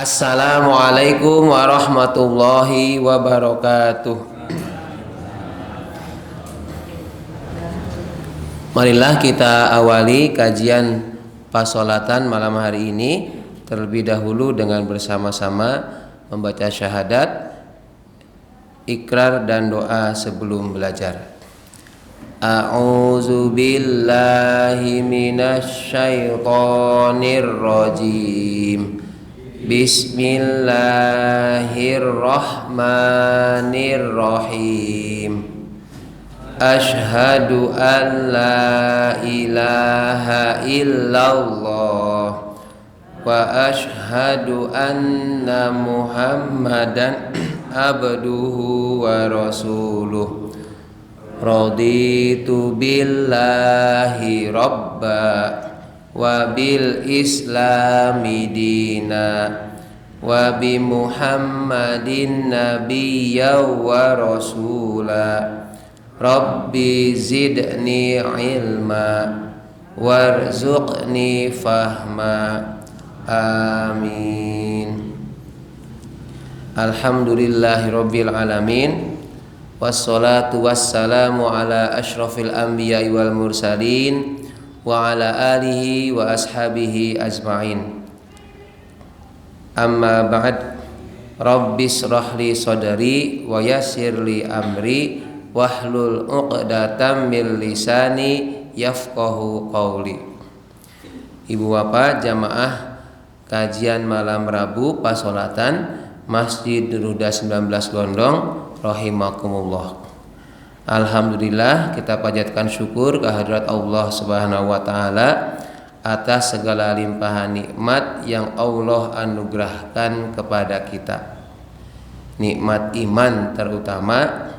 Assalamualaikum warahmatullahi wabarakatuh. Marilah kita awali kajian pasolatan malam hari ini terlebih dahulu dengan bersama-sama membaca syahadat, ikrar dan doa sebelum belajar. A'udzu billahi minasy syaithanir rajim. Bismillahirrahmanirrahim. Asyhadu an la ilaha illallah wa asyhadu anna Muhammadan abduhu wa rasuluh. Raditu billahi rabba wa bil islami dina wa bi Muhammadin nabiyya wa rasula. Rabbi zidni ilma warzuqni fahma. Amin. Alhamdulillahirabbil alamin. Wassalatu wassalamu ala asyrafil anbiya'i wal mursalin wa ala alihi wa ashabihi ajma'in. Amma ba'd. Rabbis rahli sadri wa yassirli amri wahlul 'uqdatam min lisani yafqahu qawli. Ibu bapak jamaah kajian malam Rabu pasolatan Masjid Huda 19 Gondong rahimakumullah. Alhamdulillah, kita panjatkan syukur kehadirat Allah Subhanahu wa taala atas segala limpahan nikmat yang Allah anugerahkan kepada kita. Nikmat iman terutama,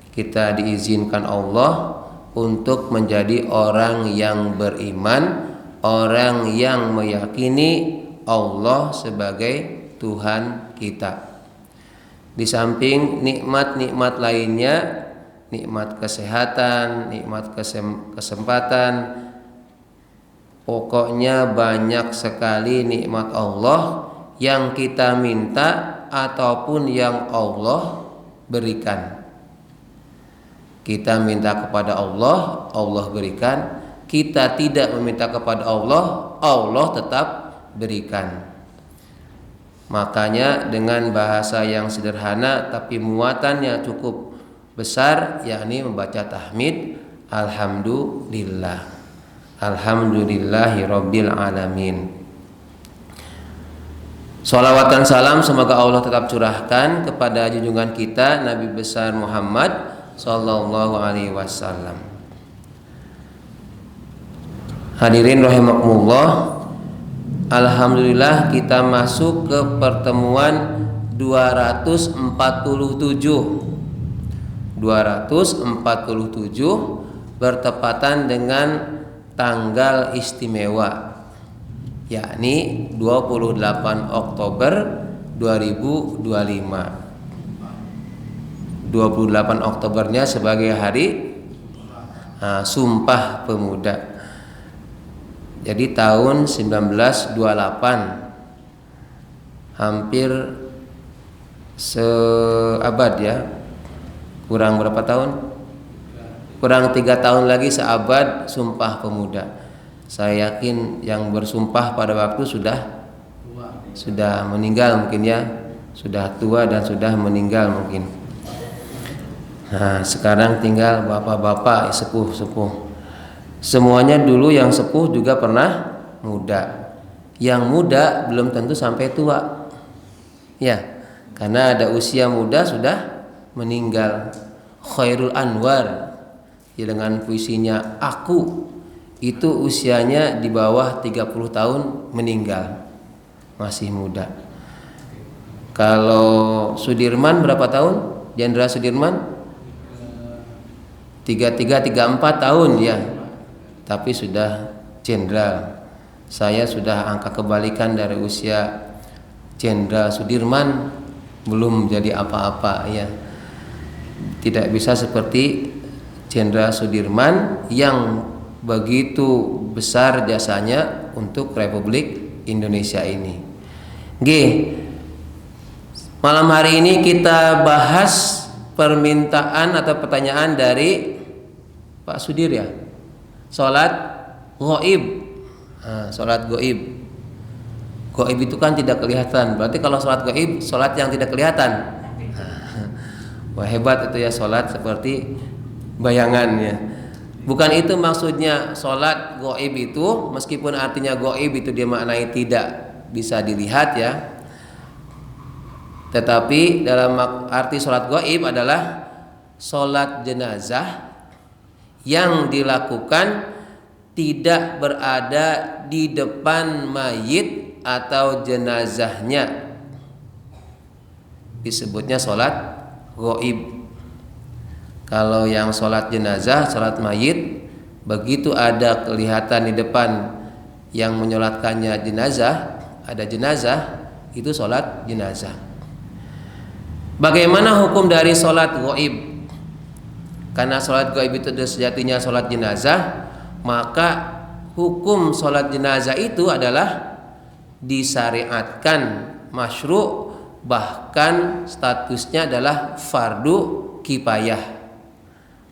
kita diizinkan Allah untuk menjadi orang yang beriman, orang yang meyakini Allah sebagai Tuhan kita. Di samping nikmat-nikmat lainnya, nikmat kesehatan, nikmat kesempatan, pokoknya banyak sekali nikmat Allah yang kita minta ataupun yang Allah berikan. Kita minta kepada Allah, Allah berikan. Kita tidak meminta kepada Allah, Allah tetap berikan. Makanya dengan bahasa yang sederhana tapi muatannya cukup besar, yakni membaca tahmid alhamdulillah. Alhamdulillahi rabbil alamin. Shalawat dan salam semoga Allah tetap curahkan kepada junjungan kita Nabi besar Muhammad sallallahu alaihi wasallam. Hadirin rahimakumullah, alhamdulillah kita masuk ke pertemuan 247 bertepatan dengan tanggal istimewa, yakni 28 Oktober 2025. 28 Oktobernya sebagai hari Sumpah Pemuda. Jadi tahun 1928, hampir seabad ya. Kurang berapa tahun? Kurang 3 tahun lagi seabad Sumpah Pemuda. Saya yakin yang bersumpah pada waktu sudah meninggal mungkin ya, sudah tua dan sudah meninggal mungkin. Nah, sekarang tinggal bapak-bapak, sepuh-sepuh. Semuanya dulu yang sepuh juga pernah muda. Yang muda belum tentu sampai tua. Ya, karena ada usia muda sudah meninggal. Khairul Anwar ya, dengan puisinya Aku, itu usianya di bawah 30 tahun meninggal. Masih muda. Kalau Sudirman berapa tahun? Jenderal Sudirman 34 tahun ya. Tapi sudah jenderal. Saya sudah angka kebalikan dari usia Jenderal Sudirman, belum jadi apa-apa ya. Tidak bisa seperti Jenderal Sudirman yang begitu besar jasanya untuk Republik Indonesia ini. G. Malam hari ini kita bahas permintaan atau pertanyaan dari Pak Sudir ya. Salat ghaib. Salat ghaib. Ghaib itu kan tidak kelihatan. Berarti kalau salat ghaib, salat yang tidak kelihatan. Wah, hebat itu ya, salat seperti bayangannya. Bukan itu maksudnya salat ghaib itu, meskipun artinya ghaib itu dia maknai tidak bisa dilihat ya. Tetapi dalam arti salat ghaib adalah salat jenazah yang dilakukan tidak berada di depan mayit atau jenazahnya. Disebutnya salat ghaib. Kalau yang sholat jenazah, sholat mayit, begitu ada kelihatan di depan yang menyolatkannya jenazah, ada jenazah, itu sholat jenazah. Bagaimana hukum dari sholat ghaib? Karena sholat ghaib itu sejatinya sholat jenazah, maka hukum sholat jenazah itu adalah disyariatkan, masyru', bahkan statusnya adalah fardu kifayah.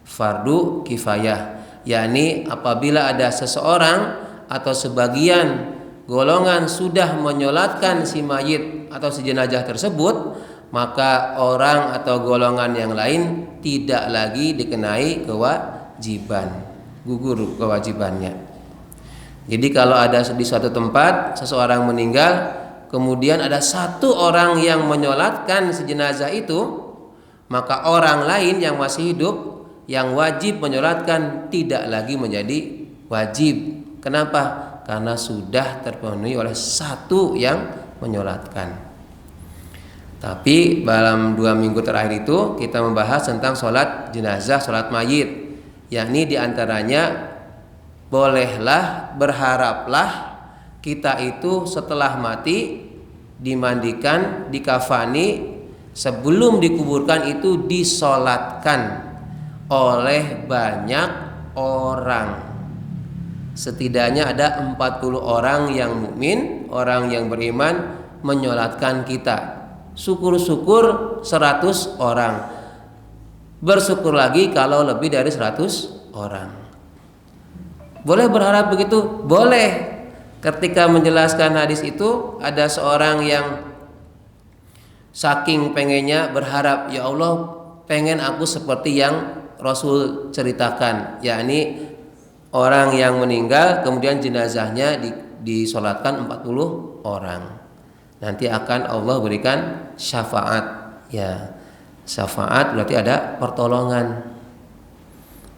Fardu kifayah, yakni apabila ada seseorang atau sebagian golongan sudah menyolatkan si mayit atau si jenazah tersebut, maka orang atau golongan yang lain tidak lagi dikenai kewajiban, gugur kewajibannya. Jadi kalau ada di suatu tempat seseorang meninggal, kemudian ada satu orang yang menyolatkan si jenazah itu, maka orang lain yang masih hidup yang wajib menyolatkan tidak lagi menjadi wajib. Kenapa? Karena sudah terpenuhi oleh satu yang menyolatkan. Tapi dalam 2 minggu terakhir itu kita membahas tentang sholat jenazah, sholat mayit, yakni diantaranya bolehlah, berharaplah kita itu setelah mati dimandikan, dikafani, sebelum dikuburkan itu disolatkan oleh banyak orang. Setidaknya ada 40 orang yang mukmin, orang yang beriman menyolatkan kita. Syukur-syukur 100 orang. Bersyukur lagi kalau lebih dari 100 orang. Boleh berharap begitu? Boleh. Ketika menjelaskan hadis itu, ada seorang yang saking pengennya berharap, ya Allah, pengen aku seperti yang Rasul ceritakan, yakni orang yang meninggal kemudian jenazahnya disolatkan 40 orang. Nanti akan Allah berikan syafaat. Ya, syafaat berarti ada pertolongan.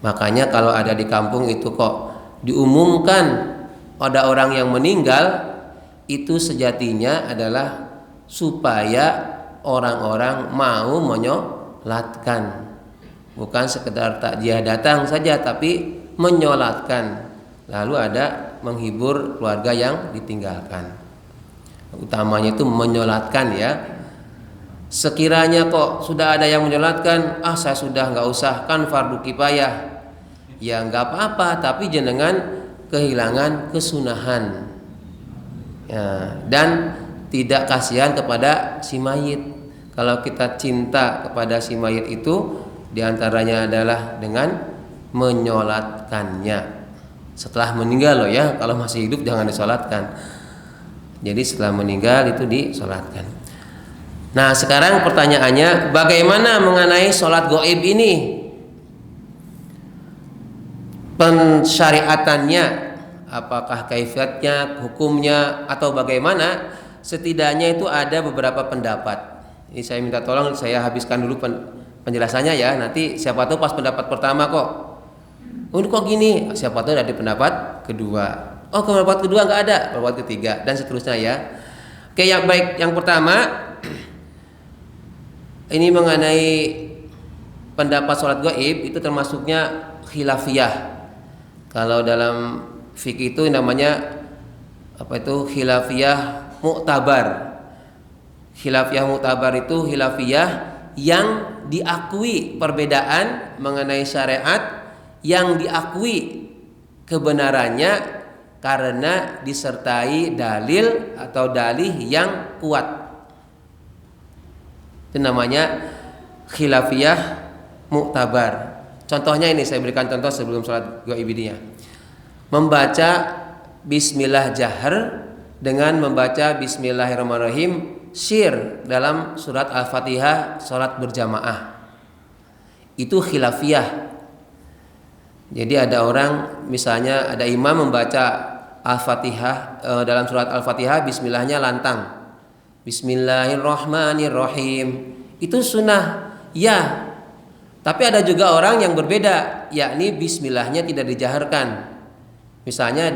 Makanya kalau ada di kampung itu kok diumumkan ada orang yang meninggal, itu sejatinya adalah supaya orang-orang mau menyolatkan. Bukan sekedar takziah datang saja, tapi menyolatkan. Lalu ada menghibur keluarga yang ditinggalkan. Utamanya itu menyolatkan ya. Sekiranya kok sudah ada yang menyolatkan, saya sudah nggak usah, kan fardu kifayah. Ya nggak apa-apa, tapi jenengan kehilangan kesunahan. Ya, dan tidak kasihan kepada si mayit. Kalau kita cinta kepada si mayit itu, diantaranya adalah dengan menyolatkannya setelah meninggal loh ya. Kalau masih hidup jangan disolatkan. Jadi setelah meninggal itu disolatkan. Nah sekarang pertanyaannya, bagaimana mengenai sholat gaib ini? Pensyariatannya, apakah kaifiatnya, hukumnya, atau bagaimana? Setidaknya itu ada beberapa pendapat. Ini saya minta tolong saya habiskan dulu penjelasannya ya. Nanti siapa tahu pas pendapat pertama kok, kok gini, siapa tahu ada pendapat kedua. Pendapat kedua nggak ada, pendapat ketiga dan seterusnya ya. Oke, yang baik yang pertama ini mengenai pendapat sholat gaib itu termasuknya khilafiyah. Kalau dalam fikih itu namanya khilafiyah mu'tabar. Khilafiyah mu'tabar itu khilafiyah yang diakui perbedaan mengenai syariat, yang diakui kebenarannya karena disertai dalil atau dalih yang kuat. Itu namanya khilafiyah mu'tabar. Contohnya ini saya berikan contoh sebelum sholat gaib ini ya. Membaca bismillah jahar dengan membaca bismillahirrahmanirrahim syir dalam surat Al-Fatihah sholat berjamaah. Itu khilafiyah. Jadi ada orang, misalnya ada imam membaca Al-Fatihah dalam surat Al-Fatihah bismillahnya lantang. Bismillahirrahmanirrahim. Itu sunnah ya. Tapi ada juga orang yang berbeda, yakni bismillahnya tidak dijaharkan. Misalnya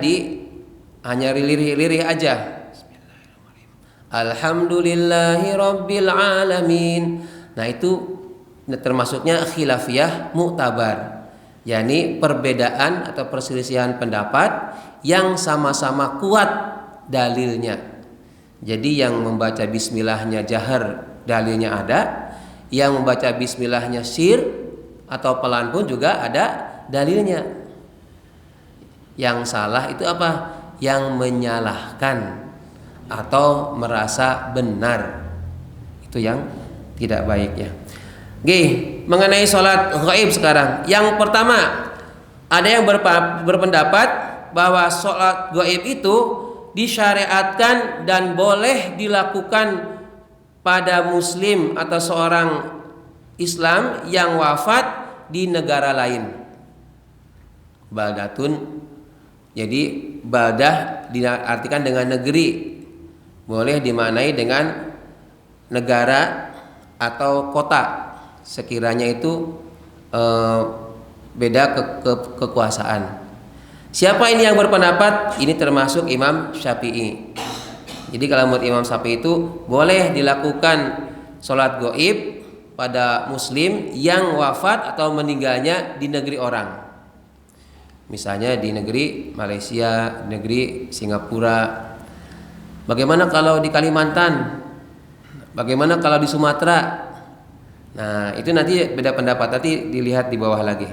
hanya lirih-lirih aja. Alhamdulillahi rabbil alamin. Nah, itu termasuknya khilafiyah mu'tabar. yakni perbedaan atau perselisihan pendapat yang sama-sama kuat dalilnya. Jadi yang membaca bismillahnya jahar dalilnya ada, yang membaca bismillahnya sir atau pelan pun juga ada dalilnya. Yang salah itu apa? Yang menyalahkan atau merasa benar. Itu yang tidak baiknya. Mengenai sholat ghaib sekarang. Yang pertama, ada yang berpendapat bahwa sholat ghaib itu disyariatkan dan boleh dilakukan pada muslim atau seorang Islam yang wafat di negara lain. Baldatun, jadi baldah diartikan dengan negeri, boleh dimaknai dengan negara atau kota sekiranya itu beda kekuasaan. Siapa ini yang berpendapat? Ini termasuk Imam Syafi'i. Jadi kalau menurut Imam Syafi'i itu boleh dilakukan sholat gaib pada muslim yang wafat atau meninggalnya di negeri orang. Misalnya di negeri Malaysia, negeri Singapura. Bagaimana kalau di Kalimantan? Bagaimana kalau di Sumatera? Nah, itu nanti beda pendapat, nanti dilihat di bawah lagi.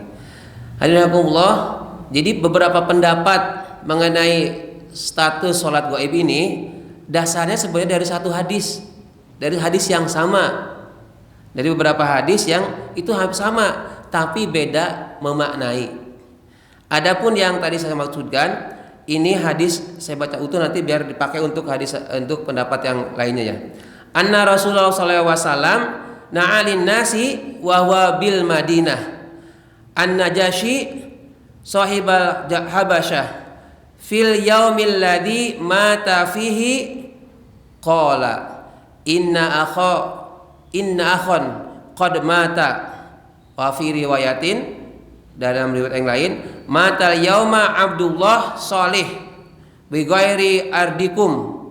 Hadirinkumullah. Jadi beberapa pendapat mengenai status sholat gaib ini dasarnya sebenarnya dari satu hadis, dari hadis yang sama, dari beberapa hadis yang itu sama tapi beda memaknai. Adapun yang tadi saya maksudkan, ini hadis saya baca utuh nanti biar dipakai untuk hadis untuk pendapat yang lainnya ya. Anna Rasulullah sallallahu alaihi wasallam na'alin nasi wa huwa bil Madinah. An-Najashi sahibal Habasyah fil yaumil ladzi mata fihi qala inna akhon qad mata, wa fi riwayatin dalam riwayat yang lain matal yauma Abdullah Salih bi ghairi ardikum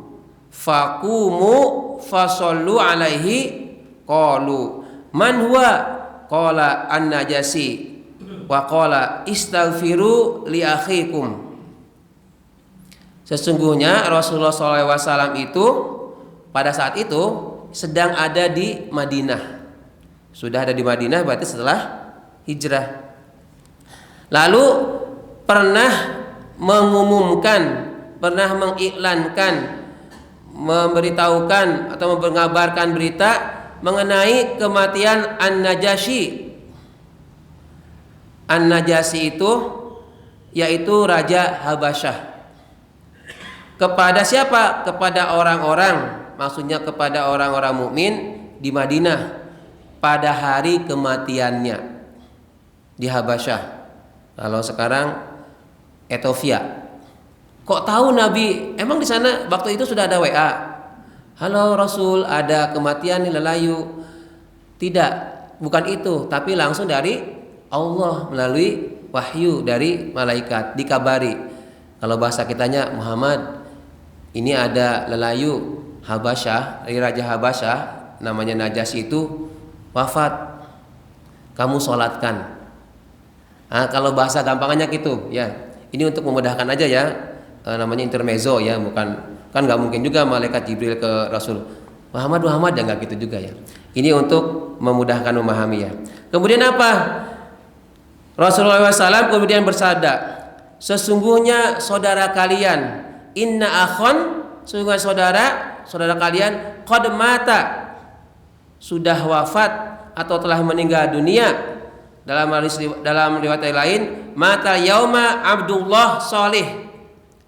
faqumu fasallu alaihi qalu man huwa qala an-Najasi wa qala istaghfiru li akhikum. Sesungguhnya Rasulullah SAW itu pada saat itu sedang ada di Madinah. Sudah ada di Madinah berarti setelah hijrah. Lalu pernah mengumumkan, pernah mengiklankan, memberitahukan atau mengabarkan berita mengenai kematian An-Najashi. An-Najasi itu yaitu Raja Habasyah. Kepada siapa? Kepada orang-orang, maksudnya kepada orang-orang mukmin di Madinah pada hari kematiannya di Habasyah. Kalau sekarang Ethiopia. Kok tahu Nabi? Emang di sana waktu itu sudah ada WA? Halo Rasul, ada kematian di Lelayu. Tidak, bukan itu, tapi langsung dari Allah melalui wahyu dari malaikat dikabari. Kalau bahasa kitanya, Muhammad, ini ada Lelayu Habasyah, dari Raja Habasyah namanya Najasyi itu wafat. Kamu sholatkan. Nah, kalau bahasa gampangannya gitu ya. Ini untuk memudahkan aja ya. Namanya intermezzo ya, bukan kan nggak mungkin juga malaikat Jibril ke Rasul Muhammad ya, nggak gitu juga ya. Ini untuk memudahkan memahami ya. Kemudian apa? Rasulullah SAW kemudian bersabda, sesungguhnya saudara kalian, inna akhon, sesungguhnya saudara kalian qad mata, sudah wafat atau telah meninggal dunia. Dalam riwayat lain, mata yauma Abdullah Salih,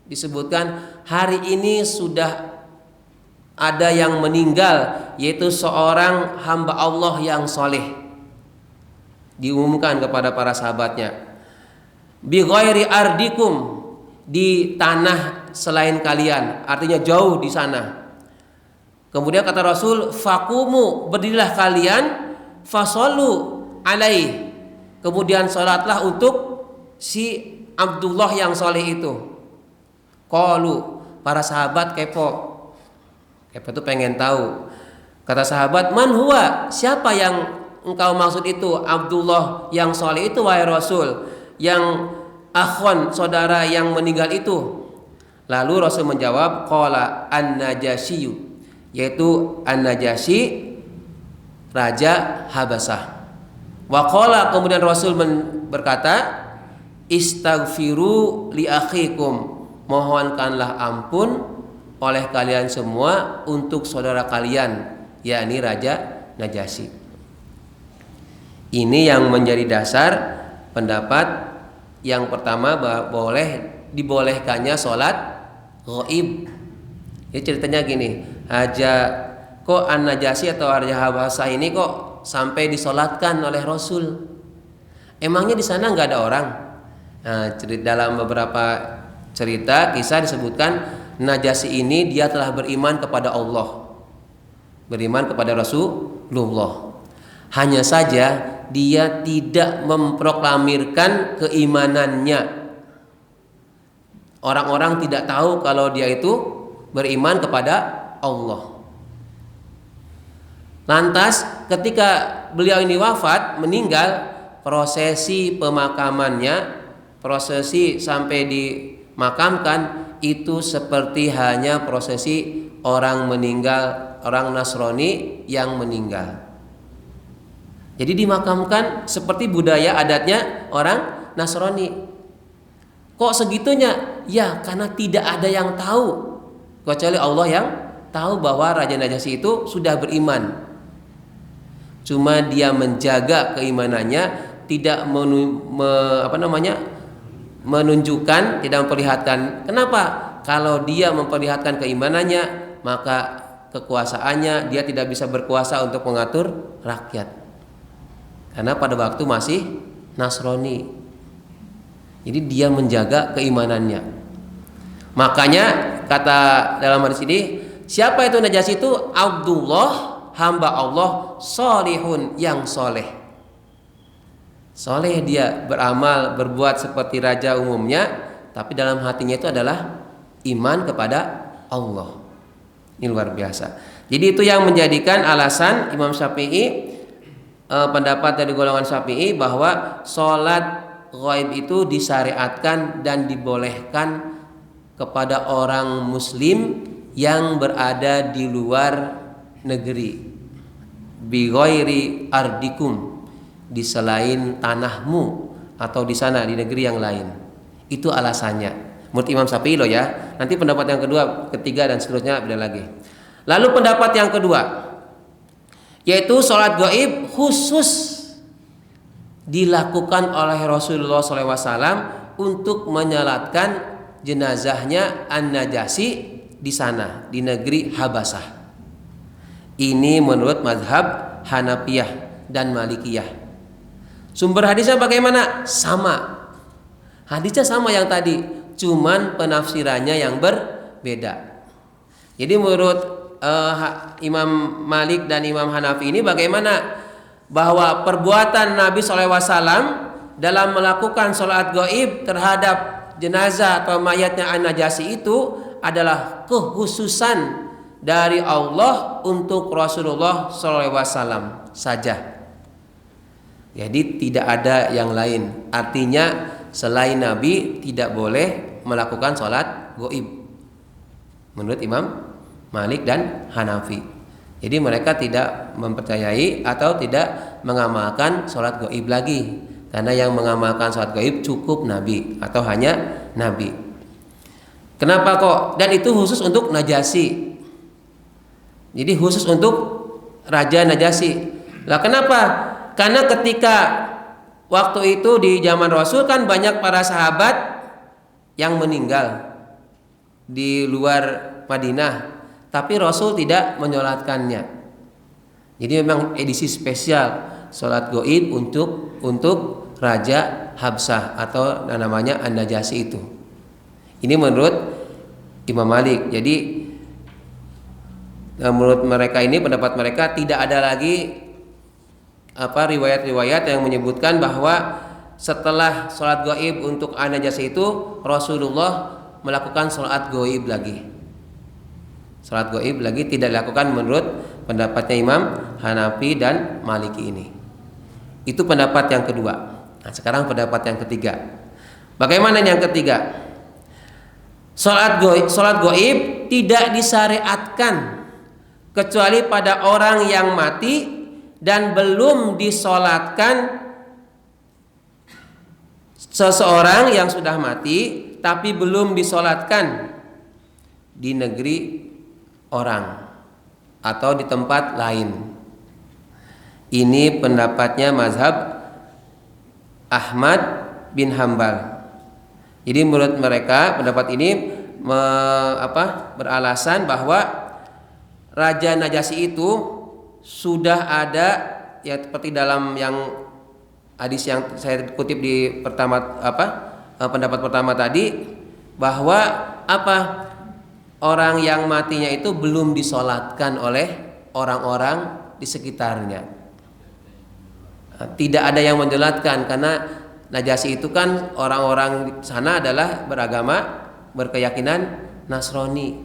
disebutkan hari ini sudah ada yang meninggal, yaitu seorang hamba Allah yang soleh. Diumumkan kepada para sahabatnya, bi ghairi ardikum, di tanah selain kalian, artinya jauh di sana. Kemudian kata Rasul, fakumu, berdirilah kalian, fasallu alaih, kemudian sholatlah untuk si Abdullah yang soleh itu. Qalu, para sahabat kepo itu pengen tahu. Kata sahabat, man huwa, siapa yang engkau maksud itu? Abdullah yang soleh itu wahai Rasul, yang akhon, saudara yang meninggal itu. Lalu Rasul menjawab, qala an-Najasyi, yaitu an-Najasyi, raja Habasah. Wa qala, kemudian Rasul berkata, istaghfiru li akhikum, mohonkanlah ampun oleh kalian semua untuk saudara kalian, yakni Raja Najasyi. Ini yang menjadi dasar pendapat yang pertama, bahwa dibolehkannya sholat ghaib. Ini ceritanya gini, kok An-Najasyi atau Raja Habasah ini kok sampai disolatkan oleh Rasul? Emangnya di sana nggak ada orang? Nah, dalam beberapa cerita kisah disebutkan Najasyi ini dia telah beriman kepada Allah, beriman kepada Rasulullah. Hanya saja dia tidak memproklamirkan keimanannya. Orang-orang tidak tahu kalau dia itu beriman kepada Allah. Lantas ketika beliau ini wafat, meninggal, prosesi pemakamannya, prosesi sampai dimakamkan itu seperti hanya prosesi orang meninggal, orang Nasrani yang meninggal. Jadi dimakamkan seperti budaya adatnya orang Nasrani. Kok segitunya? Ya, karena tidak ada yang tahu kecuali Allah yang tahu bahwa Raja Najasyi itu sudah beriman. Cuma dia menjaga keimanannya, tidak menunjukkan, tidak memperlihatkan. Kenapa? Kalau dia memperlihatkan keimanannya, maka kekuasaannya dia tidak bisa berkuasa untuk mengatur rakyat. Karena pada waktu masih Nasrani. Jadi dia menjaga keimanannya. Makanya kata dalam hadis ini, siapa itu Najasyi itu? Abdullah, hamba Allah, solihun, yang soleh. Soleh dia, beramal, berbuat seperti raja umumnya, tapi dalam hatinya itu adalah iman kepada Allah. Ini luar biasa. Jadi itu yang menjadikan alasan Imam Syafi'i, pendapat dari golongan Syafi'i, bahwa sholat ghaib itu disyariatkan dan dibolehkan kepada orang muslim yang berada di luar negeri, bi ghairi ardikum, di selain tanahmu atau di sana di negeri yang lain. Itu alasannya menurut Imam Syafi'i loh ya. Nanti pendapat yang kedua, ketiga dan seterusnya beda lagi. Lalu pendapat yang kedua, yaitu sholat gaib khusus dilakukan oleh Rasulullah SAW untuk menyalatkan jenazahnya An-Najasyi di sana di negeri Habasah. Ini menurut mazhab Hanafiyah dan Malikiyah. Sumber hadisnya bagaimana? Sama. Hadisnya sama yang tadi, cuman penafsirannya yang berbeda. Jadi menurut Imam Malik dan Imam Hanafi ini bagaimana? Bahwa perbuatan Nabi SAW dalam melakukan sholat gaib terhadap jenazah atau mayatnya An-Najasyi itu adalah kekhususan dari Allah untuk Rasulullah SAW saja. Jadi tidak ada yang lain. Artinya selain Nabi tidak boleh melakukan sholat gaib menurut Imam Malik dan Hanafi. Jadi mereka tidak mempercayai atau tidak mengamalkan sholat gaib lagi, karena yang mengamalkan sholat gaib cukup Nabi atau hanya Nabi. Kenapa kok? Dan itu khusus untuk Najasyi. Jadi khusus untuk Raja Najasyi. Lah kenapa? Karena ketika waktu itu di zaman Rasul kan banyak para sahabat yang meninggal di luar Madinah, tapi Rasul tidak menyolatkannya. Jadi memang edisi spesial sholat gaib untuk Raja Habsah atau namanya An-Najasyi itu. Ini menurut Imam Malik. Jadi menurut mereka ini, pendapat mereka, tidak ada lagi riwayat-riwayat yang menyebutkan bahwa setelah sholat gaib untuk An-Najasyi itu Rasulullah melakukan sholat gaib lagi. Sholat gaib lagi tidak dilakukan menurut pendapatnya Imam Hanafi dan Maliki ini. Itu pendapat yang kedua. Nah, sekarang pendapat yang ketiga. Bagaimana yang ketiga? Sholat gaib tidak disyariatkan kecuali pada orang yang mati dan belum disolatkan. Seseorang yang sudah mati tapi belum disolatkan di negeri orang atau di tempat lain. Ini pendapatnya mazhab Ahmad bin Hambal. Jadi menurut mereka pendapat ini beralasan bahwa Raja Najasyi itu sudah ada, ya seperti dalam yang hadis yang saya kutip di pendapat pertama tadi, bahwa orang yang matinya itu belum disolatkan oleh orang-orang di sekitarnya. Tidak ada yang menjelaskan karena Najasyi itu kan orang-orang di sana adalah berkeyakinan Nasrani,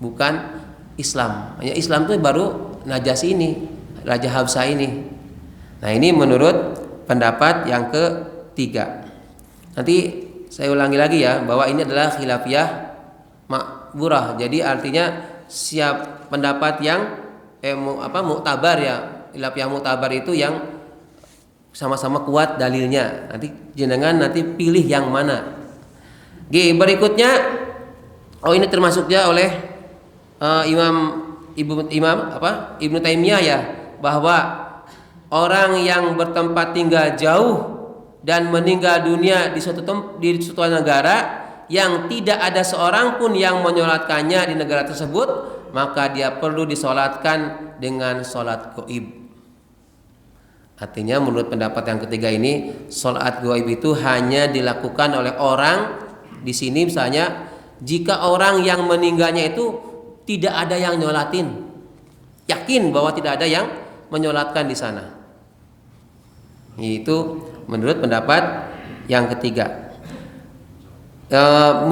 bukan Islam. Hanya Islam itu baru Najasyi ini, Raja Habsah ini. Nah, ini menurut pendapat yang ketiga. Nanti saya ulangi lagi ya, bahwa ini adalah khilafiyah makburah. Jadi artinya siap pendapat yang muktabar ya. Khilafiyah muktabar itu yang sama-sama kuat dalilnya. Nanti jenengan pilih yang mana. Berikutnya, ini termasuknya oleh Ibnu Taimiyah ya, bahwa orang yang bertempat tinggal jauh dan meninggal dunia di suatu negara yang tidak ada seorang pun yang menyolatkannya di negara tersebut, maka dia perlu disolatkan dengan solat gaib. Artinya menurut pendapat yang ketiga ini, solat gaib itu hanya dilakukan oleh orang di sini. Misalnya jika orang yang meninggalnya itu tidak ada yang nyolatin, yakin bahwa tidak ada yang menyolatkan di sana. Itu menurut pendapat yang ketiga.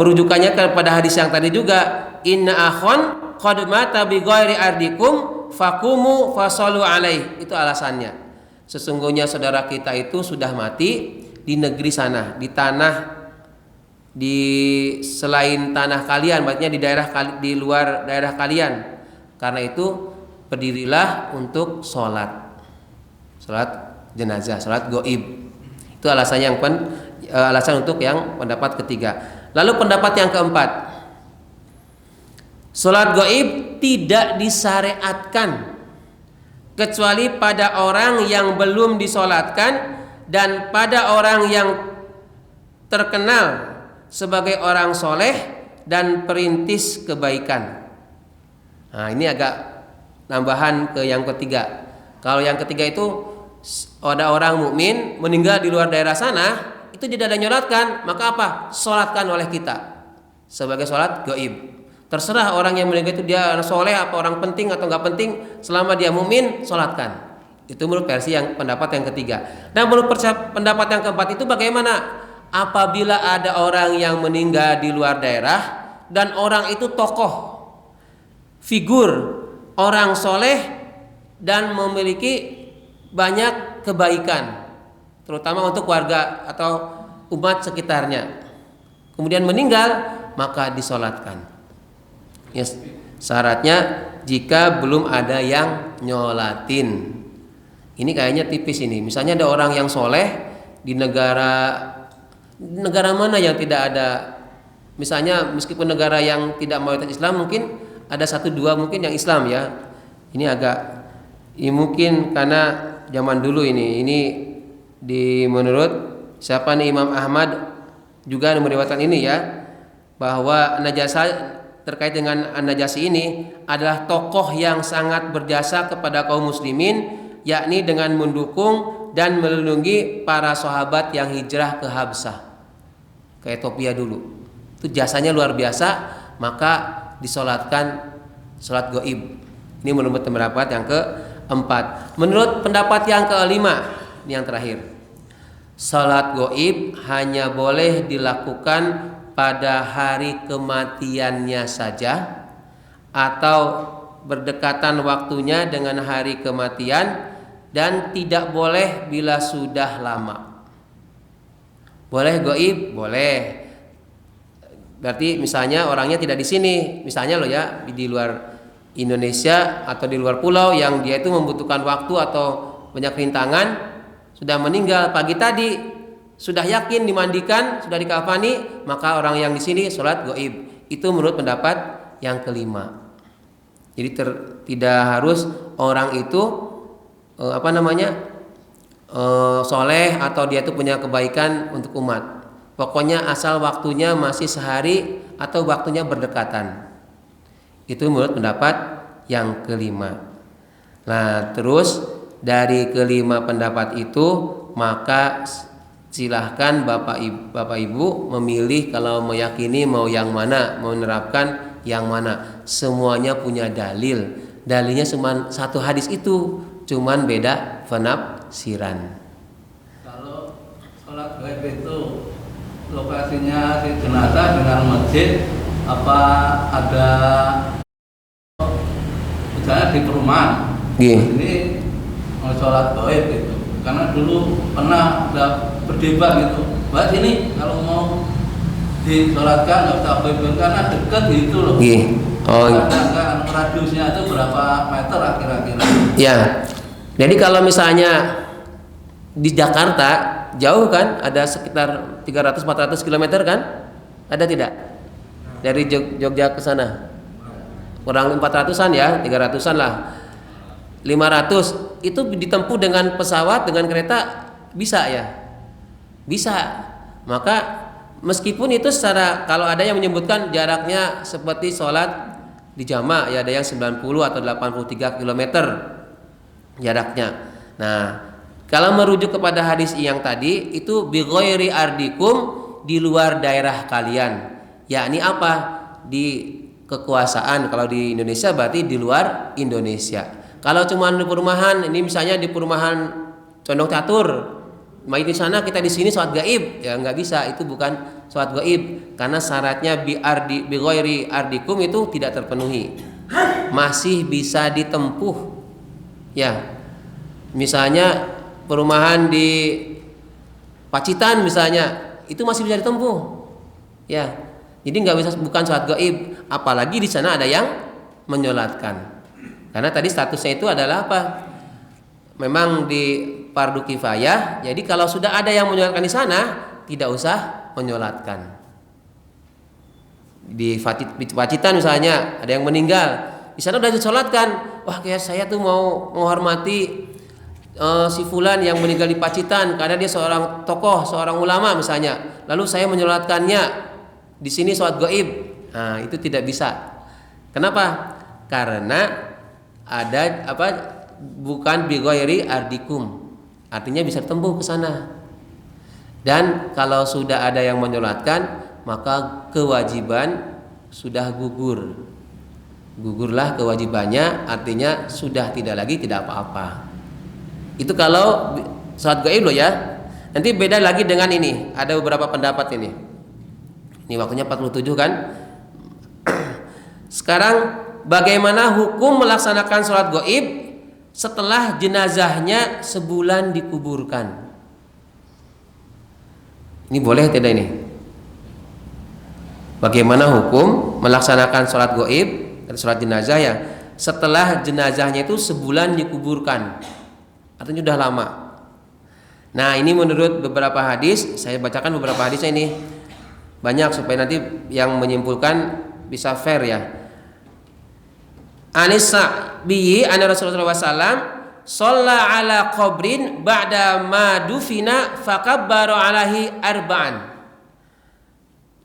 Merujukannya kepada hadis yang tadi juga, inna akhon qad mata bi ghairi ardikum faqumu fasallu alaih. Itu alasannya. Sesungguhnya saudara kita itu sudah mati di negeri sana, di selain tanah kalian, maksudnya di luar daerah kalian. Karena itu berdirilah untuk sholat jenazah, sholat gaib. Itu alasannya alasan untuk yang pendapat ketiga. Lalu pendapat yang keempat, sholat gaib tidak disyariatkan kecuali pada orang yang belum disolatkan dan pada orang yang terkenal sebagai orang soleh dan perintis kebaikan. Nah, ini agak nambahan ke yang ketiga. Kalau yang ketiga itu ada orang mukmin meninggal di luar daerah sana, itu tidak ada nyolatkan, maka apa? Solatkan oleh kita sebagai solat gaib. Terserah orang yang meninggal itu dia soleh apa orang penting atau nggak penting, selama dia mukmin solatkan. Itu menurut versi yang pendapat yang ketiga. Dan menurut pendapat yang keempat itu bagaimana? Apabila ada orang yang meninggal di luar daerah dan orang itu tokoh, figur, orang soleh dan memiliki banyak kebaikan, terutama untuk warga atau umat sekitarnya, kemudian meninggal, maka disolatkan. Yes, syaratnya jika belum ada yang nyolatin. Ini kayaknya tipis ini. Misalnya ada orang yang soleh di negara mana yang tidak ada, misalnya meskipun negara yang tidak mayoritas Islam, mungkin ada 1-2 mungkin yang Islam ya. Ini agak Ini mungkin karena zaman dulu ini menurut siapa nih, Imam Ahmad juga meriwayatkan ini ya, bahwa terkait dengan An-Najasyi ini adalah tokoh yang sangat berjasa kepada kaum muslimin, yakni dengan mendukung dan melindungi para sahabat yang hijrah ke Habsah, ke Ethiopia dulu. Itu jasanya luar biasa, maka disolatkan sholat gaib. Ini menurut pendapat yang keempat. Menurut pendapat yang kelima, ini yang terakhir, sholat gaib hanya boleh dilakukan pada hari kematiannya saja, atau berdekatan waktunya dengan hari kematian, dan tidak boleh bila sudah lama. Boleh gaib? Boleh. Berarti misalnya orangnya tidak di sini, misalnya loh ya, di luar Indonesia atau di luar pulau, yang dia itu membutuhkan waktu atau banyak rintangan, sudah meninggal pagi tadi, sudah yakin dimandikan, sudah dikafani, maka orang yang di sini sholat gaib. Itu menurut pendapat yang kelima. Jadi tidak harus orang itu soleh atau dia itu punya kebaikan untuk umat. Pokoknya asal waktunya masih sehari atau waktunya berdekatan. Itu menurut pendapat yang kelima. Nah, terus dari kelima pendapat itu, maka silahkan Bapak Ibu memilih kalau meyakini mau yang mana, mau menerapkan yang mana. Semuanya punya dalil. Dalilnya cuma satu hadis itu, cuman beda penafsiran. Kalau sholat gaib itu lokasinya si jenazah dengan masjid, apa ada misalnya di perumahan? Ini mau sholat gaib itu. Karena dulu pernah ada berdebat gitu, bahas ini kalau mau disolatkan nggak usah gaib karena dekat gitu loh. Karena radiusnya itu berapa meter kira-kira? Ya, jadi kalau misalnya di Jakarta jauh kan, ada sekitar 300-400 km kan? Ada tidak? Dari Jogja ke sana kurang 400-an ya, 300-an lah. 500 itu ditempuh dengan pesawat, dengan kereta bisa ya? Bisa. Maka meskipun itu secara, kalau ada yang menyebutkan jaraknya seperti sholat di jama' ya, ada yang 90 atau 83 km jaraknya. Nah, kalau merujuk kepada hadis yang tadi, itu bi ghairi ardikum, di luar daerah kalian. Yakni apa? Di kekuasaan. Kalau di Indonesia berarti di luar Indonesia. Kalau cuma di perumahan, ini misalnya di perumahan Condong Catur, main di sana kita di sini sholat gaib, ya nggak bisa, itu bukan sholat gaib, karena syaratnya bi ghairi ardikum itu tidak terpenuhi, masih bisa ditempuh. Ya, misalnya perumahan di Pacitan misalnya, itu masih bisa ditempuh. Ya, jadi nggak bisa, bukan sholat gaib, apalagi di sana ada yang menyolatkan. Karena tadi statusnya itu adalah apa? Memang di fardu kifayah. Jadi kalau sudah ada yang menyolatkan di sana, tidak usah menyolatkan. Di Pacitan misalnya ada yang meninggal, di sana udah disolatkan. Wah, kayak saya tuh mau menghormati si fulan yang meninggal di Pacitan karena dia seorang tokoh, seorang ulama misalnya. Lalu saya menyolatkannya di sini sholat gaib. Nah, itu tidak bisa. Kenapa? Karena ada bukan bi ghairi ardikum, artinya bisa tempuh ke sana. Dan kalau sudah ada yang menyolatkan, maka kewajiban sudah gugurlah kewajibannya, artinya sudah tidak apa-apa. Itu kalau sholat gaib loh ya. Nanti beda lagi dengan ini, ada beberapa pendapat ini waktunya 47 kan. Sekarang bagaimana hukum melaksanakan sholat gaib setelah jenazahnya sebulan dikuburkan? Ini boleh tidak ini? Bagaimana hukum melaksanakan sholat gaib dan sholat jenazah ya setelah jenazahnya itu sebulan dikuburkan? Artinya sudah lama. Nah, ini menurut beberapa hadis, saya bacakan beberapa hadisnya ini. Banyak supaya nanti yang menyimpulkan bisa fair ya. Anis Sa'bi anna Rasulullah SAW shalla ala qabrin ba'da ma dufina fakabbara alaihi arba'an.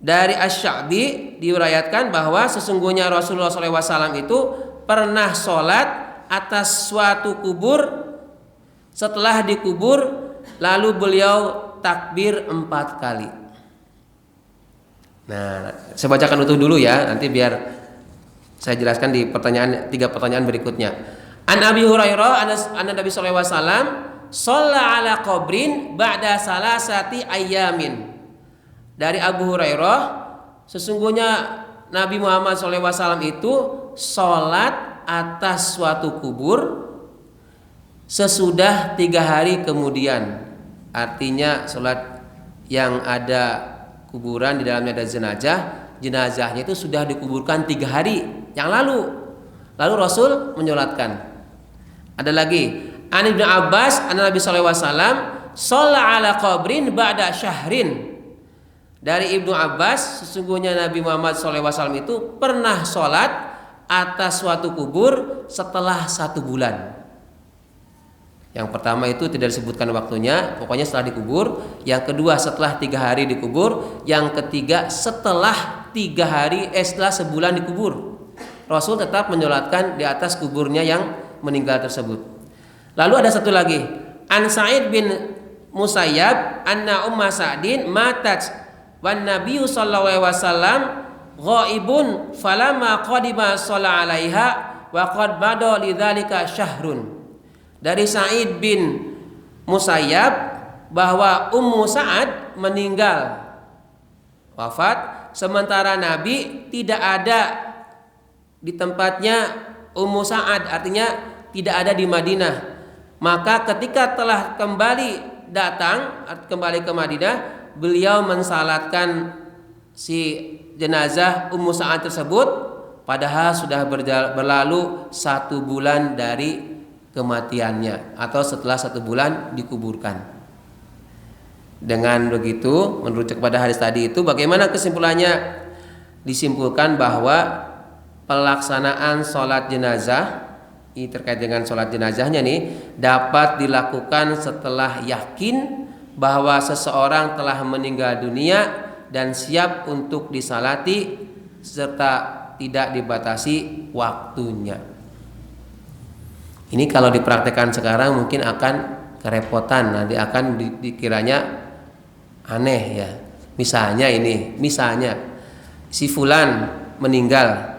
Dari Asy-Sya'bi diriwayatkan bahwa sesungguhnya Rasulullah SAW itu pernah sholat atas suatu kubur, setelah dikubur lalu beliau takbir 4 kali. Nah, saya bacakan utuh dulu ya, nanti biar saya jelaskan di 3 pertanyaan berikutnya. An Abi Hurairah anna Nabi sallallahu alaihi wasallam shalla ala qabrin ba'da salasati ayyamin. Dari Abu Hurairah, sesungguhnya Nabi Muhammad SAW itu sholat atas suatu kubur sesudah 3 hari kemudian. Artinya sholat yang ada kuburan, di dalamnya ada jenazahnya itu sudah dikuburkan 3 hari yang lalu Rasul menyolatkan. Ada lagi An Ibnu Abbas anna Nabi sallallahu alaihi wasallam shalla ala qabrin ba'da syahrin. Dari Ibnu Abbas, sesungguhnya Nabi Muhammad SAW itu pernah sholat atas suatu kubur setelah 1 bulan. Yang pertama itu tidak disebutkan waktunya, pokoknya setelah dikubur. Yang kedua setelah 3 hari dikubur. Yang ketiga setelah 3 hari, setelah sebulan dikubur. Rasul tetap menyolatkan di atas kuburnya yang meninggal tersebut. Lalu ada satu lagi, An Sa'id bin Musayyab anna Umma Sa'din matat wan Nabi sallallahu alaihi wasallam ghaibun falamma qadima shalla 'alaiha wa qad bada lidzalika syahrun. Dari Sa'id bin Musayyab bahwa Ummu Sa'ad meninggal, wafat, sementara Nabi tidak ada di tempatnya Ummu Sa'ad, artinya tidak ada di Madinah. Maka ketika telah kembali ke Madinah, beliau mensalatkan si jenazah Ummu Sa'ad tersebut, padahal sudah berlalu 1 bulan dari kematiannya atau setelah 1 bulan dikuburkan. Dengan begitu, merujuk kepada hadis tadi itu, bagaimana kesimpulannya? Disimpulkan bahwa pelaksanaan sholat jenazah, ini terkait dengan sholat jenazahnya nih, dapat dilakukan setelah yakin bahwa seseorang telah meninggal dunia dan siap untuk disalati serta tidak dibatasi waktunya. Ini kalau dipraktekkan sekarang mungkin akan kerepotan, nanti akan dikiranya aneh ya. Misalnya si fulan meninggal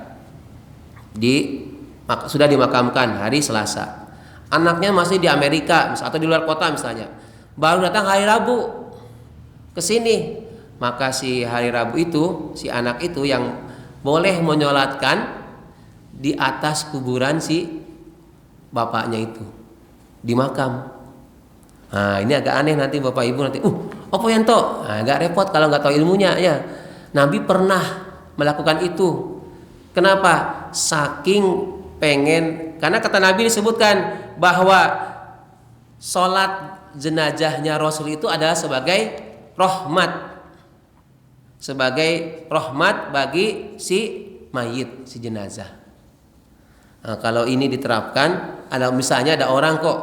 sudah dimakamkan hari Selasa. Anaknya masih di Amerika atau di luar kota misalnya. Baru datang hari Rabu ke sini. Maka si hari Rabu itu, si anak itu yang boleh menyolatkan di atas kuburan si bapaknya itu di makam. Nah, ini agak aneh nanti Bapak Ibu nanti, apa yang toh? Nah, agak repot kalau nggak tahu ilmunya ya. Nabi pernah melakukan itu. Kenapa? Saking pengen, karena kata Nabi disebutkan bahwa sholat jenazahnya Rasul itu adalah sebagai rahmat bagi si mayit, si jenazah. Nah, kalau ini diterapkan, misalnya ada orang kok,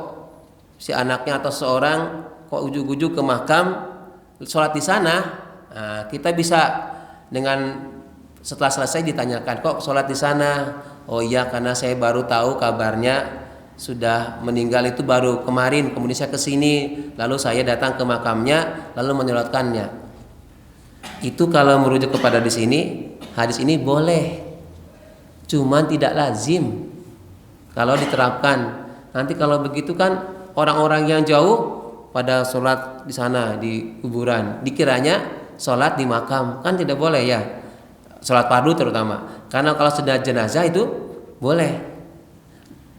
si anaknya atau seorang kok ujuk-ujuk ke makam sholat di sana, nah, kita bisa dengan setelah selesai ditanyakan, kok sholat di sana? Oh iya, karena saya baru tahu kabarnya sudah meninggal itu baru kemarin, kemudian saya ke sini, lalu saya datang ke makamnya, lalu menyolatkannya. Itu kalau merujuk kepada di sini, hadis ini boleh, cuman tidak lazim kalau diterapkan. Nanti kalau begitu kan orang-orang yang jauh pada sholat di sana di kuburan, dikiranya sholat di makam, kan tidak boleh ya, sholat fardu terutama. Karena kalau sudah jenazah itu boleh.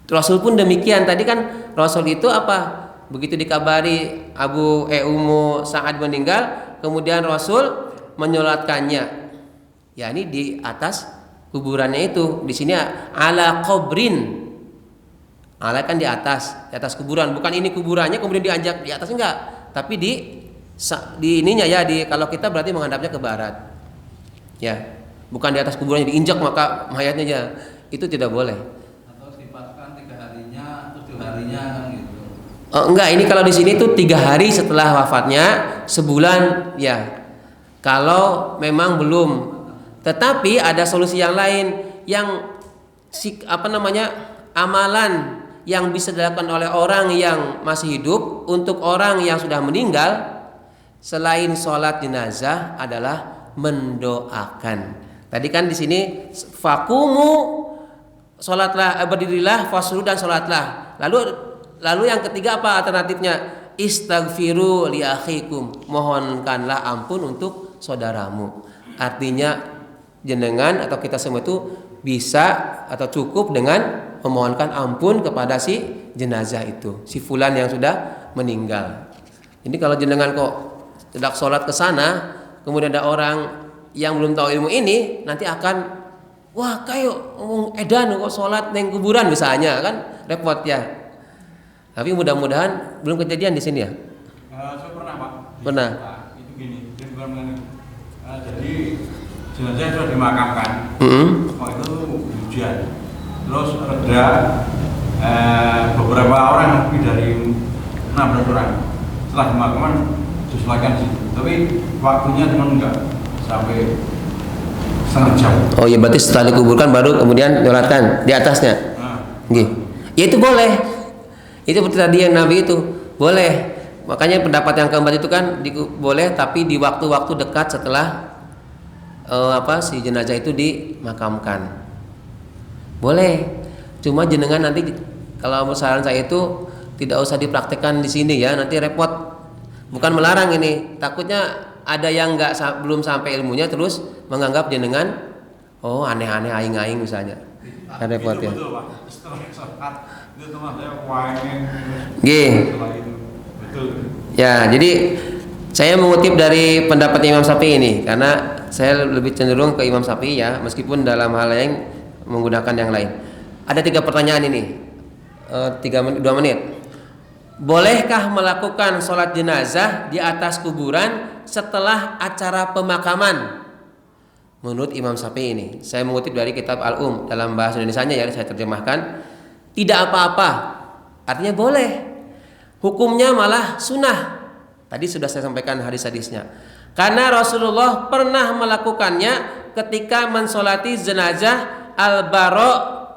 Rasul pun demikian. Tadi kan Rasul itu apa? Begitu dikabari Ummu Sa'ad meninggal, kemudian Rasul menyolatkannya. Ya, ini di atas kuburannya itu. Di sini ala qabrin. Ala kan di atas kuburan. Bukan ini kuburannya kemudian dianjak di atas, enggak. Tapi di ininya ya, kalau kita berarti menghadapnya ke barat. Ya, bukan di atas kuburannya diinjak maka mayatnya ya. Itu tidak boleh. Atau sifatkan 3 harinya, 7 harinya kan gitu. Oh, enggak, ini kalau di sini tuh 3 hari setelah wafatnya, sebulan ya. Kalau memang belum, tetapi ada solusi yang lain yang amalan yang bisa dilakukan oleh orang yang masih hidup untuk orang yang sudah meninggal selain sholat jenazah adalah mendoakan. Tadi kan di sini fakumu, sholatlah, berdirilah, fasru, dan sholatlah. Lalu yang ketiga apa alternatifnya? Istaghfiru li akhikum, mohonkanlah ampun untuk saudaramu. Artinya jenengan atau kita semua itu bisa atau cukup dengan memohonkan ampun kepada si jenazah itu, si fulan yang sudah meninggal. Ini kalau jenengan kok tidak sholat ke sana, kemudian ada orang yang belum tahu ilmu ini, nanti akan wah kayak ngomong edan kok sholat neng kuburan misalnya, kan repot ya. Tapi mudah-mudahan belum kejadian di sini ya. Saya pernah Pak. Pernah. Itu gini, jadi jenazah sudah dimakamkan. Itu hujan. Terus reda beberapa orang, lebih dari 16 orang. Setelah dimakamkan disesuaikan sih. Tapi waktunya cuma enggak sampai setengah jam. Oh iya, berarti setelah dikuburkan baru kemudian nyolatkan di atasnya. Nggih. Ya itu boleh. Itu seperti tadi yang Nabi itu boleh. Makanya pendapat yang keempat itu kan boleh, tapi di waktu-waktu dekat setelah si jenazah itu dimakamkan. Boleh. Cuma jenengan nanti kalau saran saya itu tidak usah dipraktekkan di sini ya, nanti repot. Bukan melarang ini, takutnya ada yang belum sampai ilmunya terus menganggap jenengan aneh-aneh aing-aing misalnya. Kan repot ya. Betul Pak. Setelah sholat itu teman saya pengen. Betul. Ya, jadi saya mengutip dari pendapat Imam Syafi'i ini karena saya lebih cenderung ke Imam Syafi'i ya, meskipun dalam hal yang menggunakan yang lain. Ada 3 pertanyaan ini, 2 menit. Bolehkah melakukan sholat jenazah di atas kuburan setelah acara pemakaman? Menurut Imam Syafi'i ini, saya mengutip dari kitab Al-Um dalam bahasa Indonesianya ya, saya terjemahkan. Tidak apa-apa, artinya boleh. Hukumnya malah sunnah. Tadi sudah saya sampaikan hadis-hadisnya. Karena Rasulullah pernah melakukannya ketika mensolati jenazah Al-Bara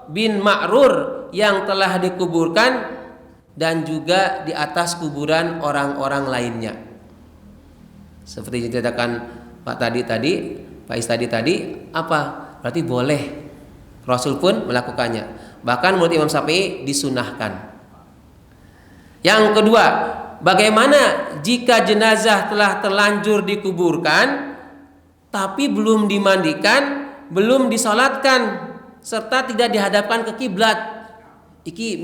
bin Ma'rur yang telah dikuburkan dan juga di atas kuburan orang-orang lainnya. Seperti diceritakan Pak Is tadi apa? Berarti boleh. Rasul pun melakukannya. Bahkan menurut Imam Syafi'i disunahkan. Yang kedua, bagaimana jika jenazah telah terlanjur dikuburkan tapi belum dimandikan, belum disolatkan, serta tidak dihadapkan ke kiblat?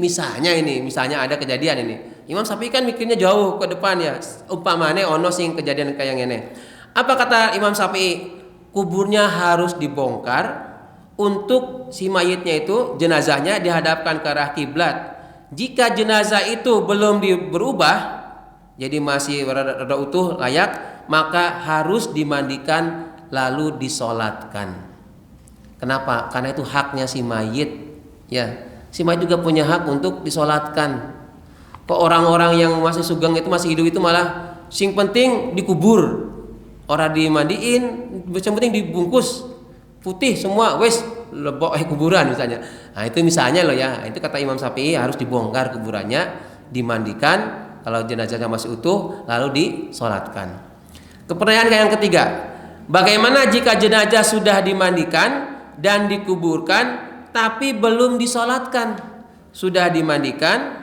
Misalnya ada kejadian ini. Imam Syafi'i kan mikirnya jauh ke depan ya. Umpamane ono sing kejadian kayak ngene. Apa kata Imam Syafi'i? Kuburnya harus dibongkar untuk si mayitnya itu, jenazahnya dihadapkan ke arah kiblat. Jika jenazah itu belum berubah, jadi masih rada utuh layak, maka harus dimandikan lalu disolatkan. Kenapa? Karena itu haknya si mayit. Ya, si mayit juga punya hak untuk disolatkan. Kok orang-orang yang masih sugeng itu, masih hidup itu malah sing penting dikubur, orang dimandiin, yang penting dibungkus putih semua, wes lebok kuburan misalnya. Nah itu misalnya loh ya, itu kata Imam Syafi'i harus dibongkar kuburannya, dimandikan kalau jenazahnya masih utuh, lalu disolatkan. Pertanyaan yang ketiga, bagaimana jika jenazah sudah dimandikan dan dikuburkan tapi belum disolatkan? Sudah dimandikan,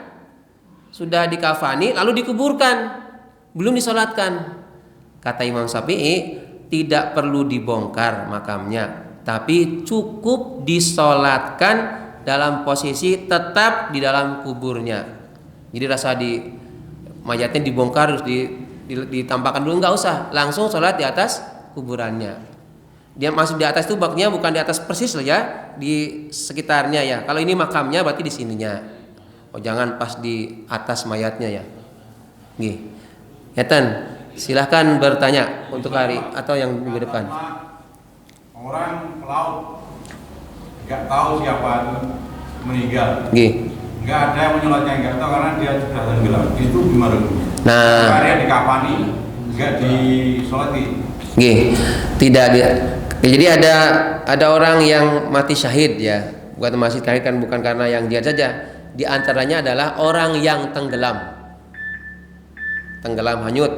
sudah dikafani, lalu dikuburkan, belum disolatkan. Kata Imam Syafi'i, tidak perlu dibongkar makamnya, tapi cukup disolatkan dalam posisi tetap di dalam kuburnya. Jadi rasa mayatnya dibongkar terus ditampakkan dulu, nggak usah, langsung sholat di atas kuburannya. Dia masuk di atas itu baknya bukan di atas persis loh ya, di sekitarnya ya. Kalau ini makamnya berarti di sininya. Oh jangan pas di atas mayatnya ya. Nggih. Ngeten. Silahkan bertanya untuk hari atau yang minggu depan. Orang pelaut nggak tahu siapa itu meninggal. Nggih. nggak ada yang menyolatnya, nggak tahu karena dia sudah tenggelam. Itu gimana? Nah, Karena dikafani, nggak disolati. Tidak dia. Jadi ada orang yang mati syahid ya, bukan mati syahid kan bukan karena yang dia saja. Di antaranya adalah orang yang tenggelam hanyut,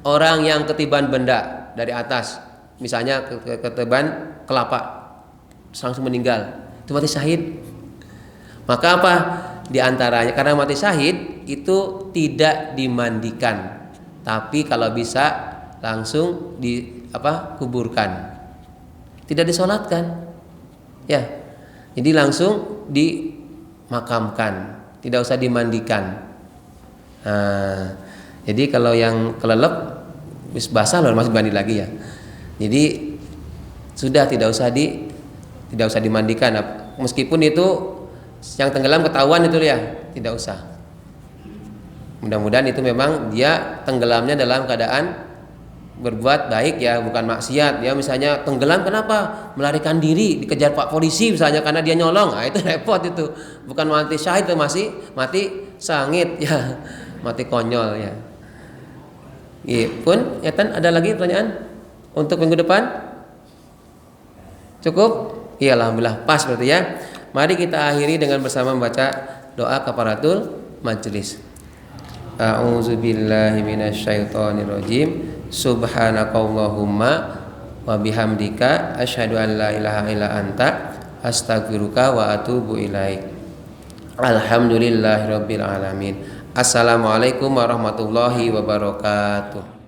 orang yang ketiban benda dari atas, misalnya ketiban kelapa, langsung meninggal, itu mati syahid. Maka apa? Di antaranya karena mati syahid itu tidak dimandikan, tapi kalau bisa langsung kuburkan. Tidak disolatkan, ya. Jadi langsung dimakamkan, tidak usah dimandikan. Nah, jadi kalau yang kelelep, basah loh masih mandi lagi ya. Jadi sudah tidak usah dimandikan. Meskipun itu yang tenggelam ketahuan itu ya, tidak usah. Mudah-mudahan itu memang dia tenggelamnya dalam keadaan berbuat baik ya, bukan maksiat ya. Misalnya tenggelam kenapa? Melarikan diri, dikejar Pak polisi misalnya karena dia nyolong. Nah, itu repot itu. Bukan mati syahid, itu masih mati sangit ya. Mati konyol ya. Pun ya kan ada lagi pertanyaan untuk minggu depan? Cukup? Iya, alhamdulillah pas berarti ya. Mari kita akhiri dengan bersama membaca doa kafaratul majelis. A'udzubillahi minasyaitonirrajim. Subhanakallahumma wa bihamdika asyhadu an la ilaha illa anta astaghfiruka wa atubu ilaik. Alhamdulillahirabbil alamin. Assalamualaikum warahmatullahi wabarakatuh.